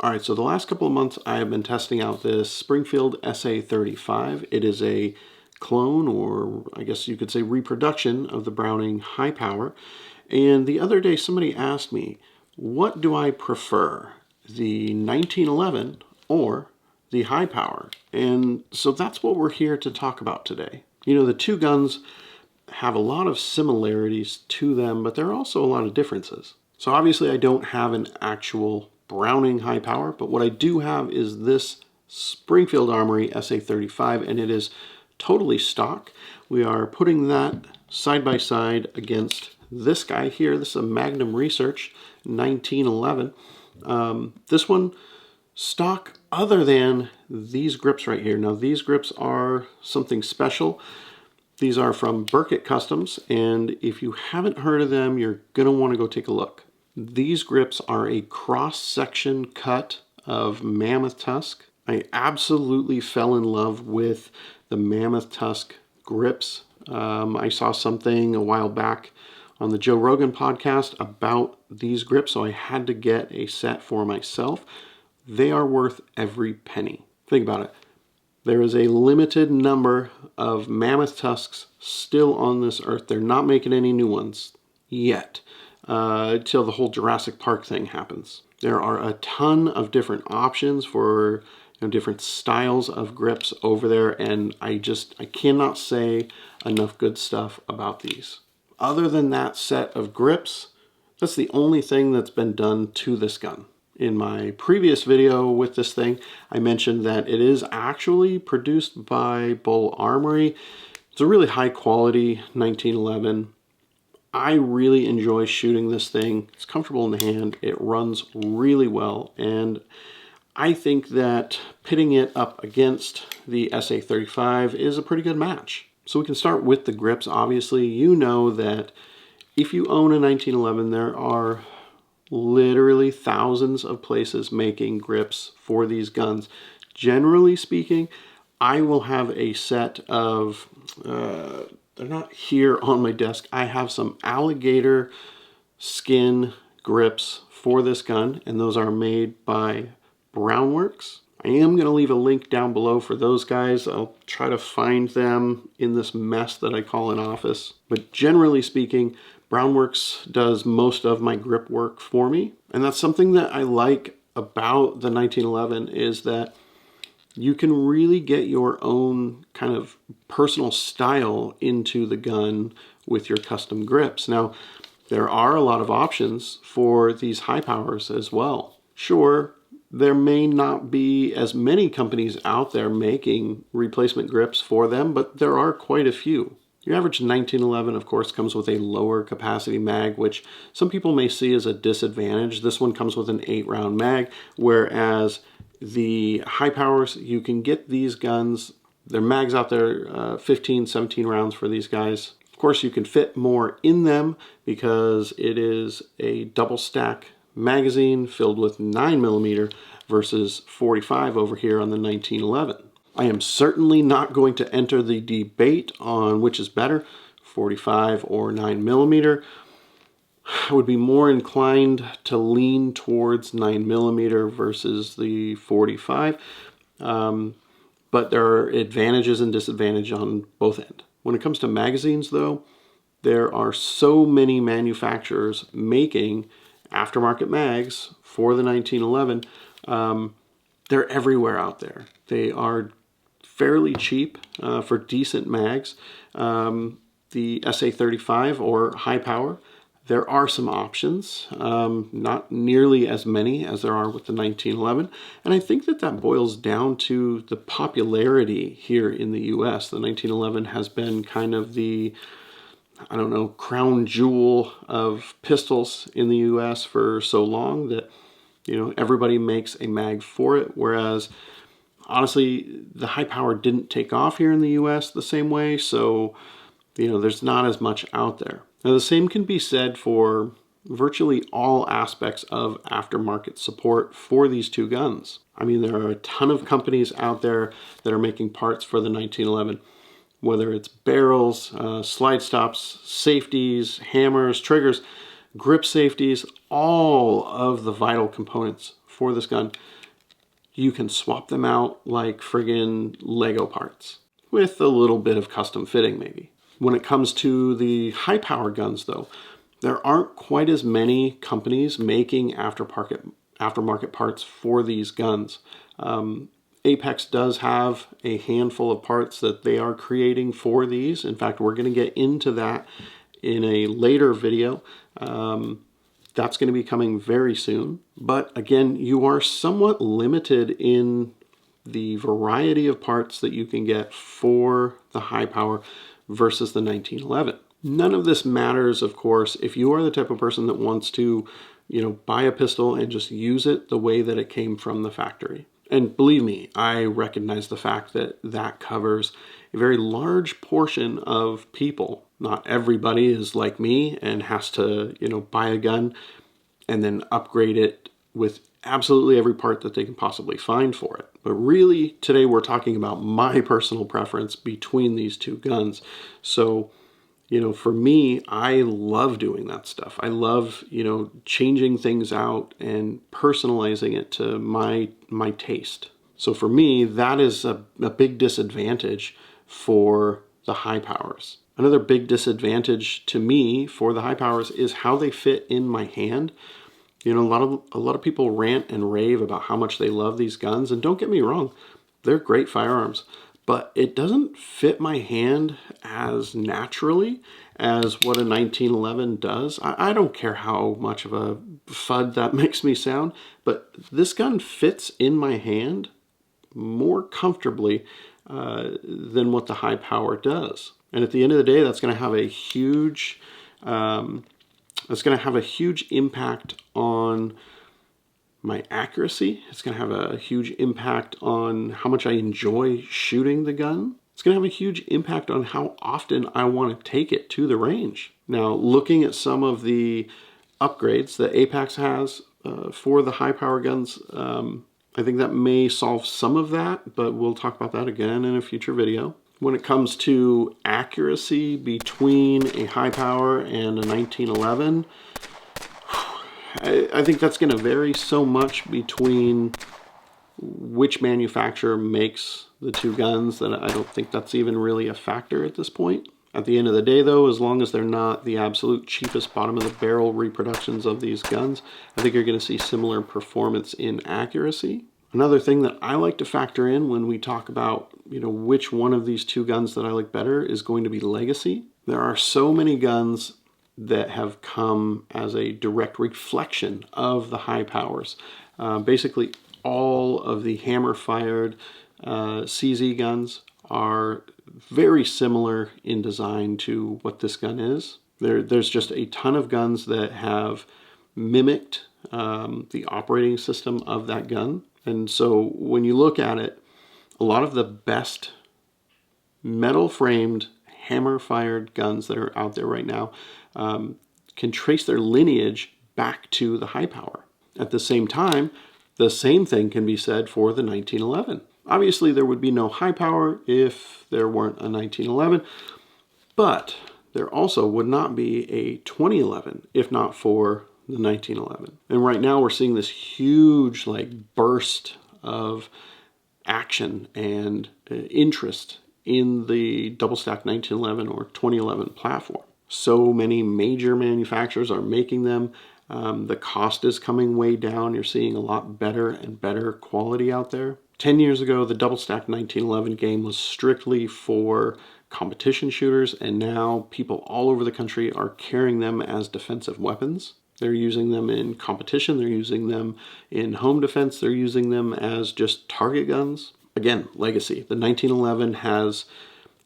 All right, so the last couple of months I have been testing out this Springfield SA35. It is a clone, or I guess you could say reproduction, of the Browning HiPower. And the other day somebody asked me, what do I prefer, the 1911 or the HiPower? And so that's what we're here to talk about today. You know, the two guns have a lot of similarities to them, but there are also a lot of differences. So obviously I don't have an actual Browning HiPower, but what I do have is this Springfield Armory SA35, and it is totally stock. We are putting that side by side against this guy here. This is a Magnum Research 1911. This one stock other than these grips right here. Now these grips are something special. These are from Burkett Customs, and if you haven't heard of them, you're gonna want to go take a look. These grips are a cross-section cut of mammoth tusk. I absolutely fell in love with the mammoth tusk grips. I saw something a while back on the Joe Rogan podcast about these grips, so I had to get a set for myself. They are worth every penny. Think about it. There is a limited number of mammoth tusks still on this earth. They're not making any new ones yet, until the whole Jurassic Park thing happens. There are a ton of different options for different styles of grips over there, and I cannot say enough good stuff about these. Other than that set of grips, that's the only thing that's been done to this gun. In my previous video with this thing, I mentioned that it is actually produced by Bull Armory. It's a really high quality 1911. I really enjoy shooting this thing. It's comfortable in the hand. It runs really well. And I think that pitting it up against the SA35 is a pretty good match. So we can start with the grips. Obviously, you know that if you own a 1911, there are literally thousands of places making grips for these guns. Generally speaking, I will have a set of, they're not here on my desk. I have some alligator skin grips for this gun, and those are made by Brownworks. I am going to leave a link down below for those guys. I'll try to find them in this mess that I call an office. But generally speaking, Brownworks does most of my grip work for me. And that's something that I like about the 1911, is that you can really get your own kind of personal style into the gun with your custom grips. Now, there are a lot of options for these HiPowers as well. Sure, there may not be as many companies out there making replacement grips for them, but there are quite a few. Your average 1911, of course, comes with a lower capacity mag, which some people may see as a disadvantage. This one comes with an 8-round mag, whereas the HiPowers, you can get these guns, their mags out there, 15, 17 rounds for these guys. Of course, you can fit more in them because it is a double stack magazine filled with 9mm versus 45 over here on the 1911. I am certainly not going to enter the debate on which is better, 45 or 9mm. I would be more inclined to lean towards 9mm versus the 45, but there are advantages and disadvantages on both ends. When it comes to magazines, though, there are so many manufacturers making aftermarket mags for the 1911. They're everywhere out there. They are fairly cheap for decent mags. The SA35 or HiPower, there are some options, not nearly as many as there are with the 1911. And I think that that boils down to the popularity here in the US. The 1911 has been kind of the, I don't know, crown jewel of pistols in the US for so long that, you know, everybody makes a mag for it. Whereas, honestly, the HiPower didn't take off here in the US the same way. So, you know, there's not as much out there. Now, the same can be said for virtually all aspects of aftermarket support for these two guns. I mean, there are a ton of companies out there that are making parts for the 1911, whether it's barrels, slide stops, safeties, hammers, triggers, grip safeties, all of the vital components for this gun, you can swap them out like friggin' Lego parts with a little bit of custom fitting maybe. When it comes to the HiPower guns though, there aren't quite as many companies making aftermarket parts for these guns. Apex does have a handful of parts that they are creating for these. In fact, we're going to get into that in a later video. That's going to be coming very soon. But again, you are somewhat limited in the variety of parts that you can get for the HiPower versus the 1911. None of this matters, of course, if you are the type of person that wants to, buy a pistol and just use it the way that it came from the factory. And believe me, I recognize the fact that that covers a very large portion of people. Not everybody is like me and has to, buy a gun and then upgrade it with absolutely every part that they can possibly find for it. But really, today we're talking about my personal preference between these two guns. So, for me, I love doing that stuff. I love, changing things out and personalizing it to my taste. So for me, that is a big disadvantage for the HiPowers. Another big disadvantage to me for the HiPowers is how they fit in my hand. A lot of people rant and rave about how much they love these guns, and don't get me wrong, they're great firearms. But it doesn't fit my hand as naturally as what a 1911 does. I don't care how much of a FUD that makes me sound, but this gun fits in my hand more comfortably than what the HiPower does. And at the end of the day, that's going to have a huge, impact on my accuracy. It's going to have a huge impact on how much I enjoy shooting the gun. It's going to have a huge impact on how often I want to take it to the range. Now, looking at some of the upgrades that Apex has for the HiPower guns, I think that may solve some of that, but we'll talk about that again in a future video. When it comes to accuracy between a HiPower and a 1911, I think that's going to vary so much between which manufacturer makes the two guns that I don't think that's even really a factor at this point. At the end of the day though, as long as they're not the absolute cheapest bottom of the barrel reproductions of these guns, I think you're going to see similar performance in accuracy. Another thing that I like to factor in when we talk about, which one of these two guns that I like better is going to be legacy. There are so many guns that have come as a direct reflection of the HiPowers. Basically, all of the hammer-fired CZ guns are very similar in design to what this gun is. There's just a ton of guns that have mimicked the operating system of that gun. And so when you look at it, a lot of the best metal-framed hammer-fired guns that are out there right now can trace their lineage back to the HiPower. At the same time, the same thing can be said for the 1911. Obviously, there would be no HiPower if there weren't a 1911, but there also would not be a 2011 if not for the 1911. And right now we're seeing this huge burst of action and interest in the double stack 1911 or 2011 platform. So many major manufacturers are making them. The cost is coming way down. You're seeing a lot better and better quality out there. 10 years ago, the double stack 1911 game was strictly for competition shooters, and now people all over the country are carrying them as defensive weapons. They're using them in competition, they're using them in home defense, they're using them as just target guns. Again, legacy. The 1911 has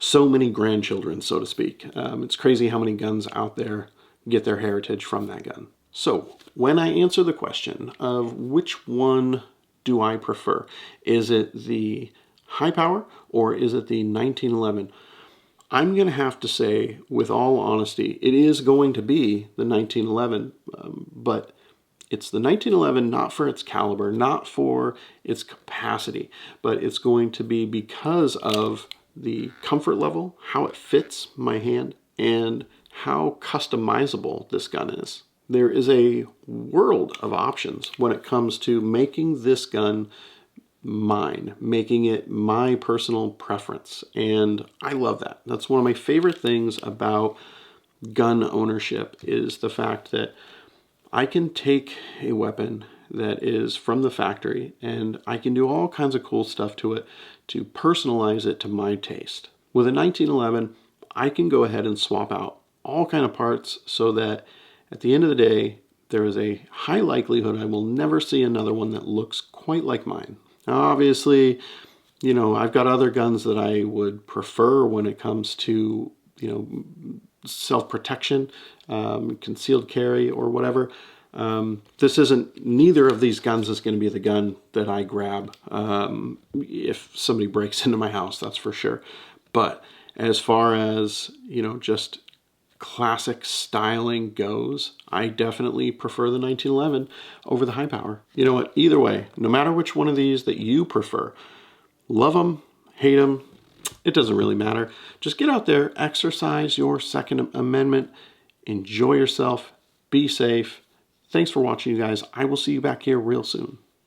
so many grandchildren, so to speak. It's crazy how many guns out there get their heritage from that gun. So, when I answer the question of which one do I prefer, is it the HiPower or is it the 1911? I'm going to have to say, with all honesty, it is going to be the 1911, but it's the 1911 not for its caliber, not for its capacity, but it's going to be because of the comfort level, how it fits my hand, and how customizable this gun is. there is a world of options when it comes to making this gun mine, making it my personal preference. And I love that. That's one of my favorite things about gun ownership, is the fact that I can take a weapon that is from the factory and I can do all kinds of cool stuff to it to personalize it to my taste. With a 1911, I can go ahead and swap out all kind of parts so that at the end of the day, there is a high likelihood I will never see another one that looks quite like mine. Now, obviously, you know, I've got other guns that I would prefer when it comes to, you know, self-protection, concealed carry or whatever. Neither of these guns is going to be the gun that I grab if somebody breaks into my house, that's for sure. But as far as, you know, just classic styling goes, I definitely prefer the 1911 over the HiPower. You know what, either way, no matter which one of these that you prefer, love them, hate them, it doesn't really matter. Just get out there, exercise your Second Amendment, enjoy yourself, be safe. Thanks for watching, you guys. I will see you back here real soon.